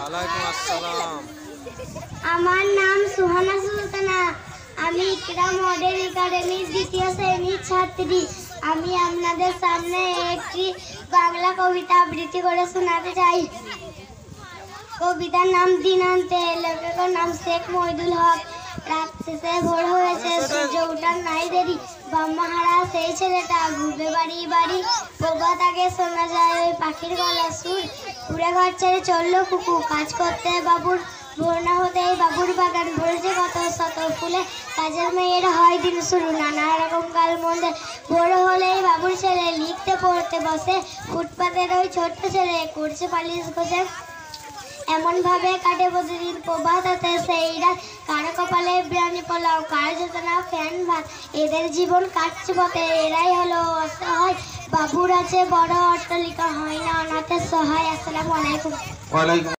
ওয়ালাইকুম আসসালাম। আমার নাম সুহানা সুলতানা। আমি ইকরা মডেল একাডেমির দ্বিতীয় শ্রেণীর ছাত্রী। আমি আপনাদের সামনে একটি বাংলা কবিতা আবৃত্তি করে শোনাতে চাই। কবিতার নাম দিনান্তে, লেখকের নাম শেখ মহিদুল হক। রাত শেষে ভোর হয়েছে, সূর্য ওঠার নাই দেরি। ব্রহ্মাহারা সেই ছেলেটা ঘুরবে বাড়ি বাড়ি। প্রভাত আগে শোনা যায় ওই পাখির গলা সুর। উড়ে ঘর ছেড়ে চললো কুকু কাজ করতে বাবুর। ভোর না হতেই বাবুর বাগান ভরেছে কত শত ফুলে। কাজের মেয়ের হয় দিন শুরু নানা রকম কাল মন্দে। ভোর হলেই বাবুর ছেলে লিখতে পড়তে বসে। ফুটপাতের ওই ছোট্ট ছেলে করছে পালিশ ঘষে। এমন ভাবে কাটে প্রতিদিন প্রভাত হতে সেই রাত। কারো কপালে বিরিয়ানি পোলাও, কার যেত না ফ্যান ভাত। এদের জীবন কাটছে পথে, এরাই হলো অসহায়। বাবুর আছে বড় অট্টালিকা, হয় না অনাথের সহায়। আসসালামু আলাইকুম। ওয়ালাইকুম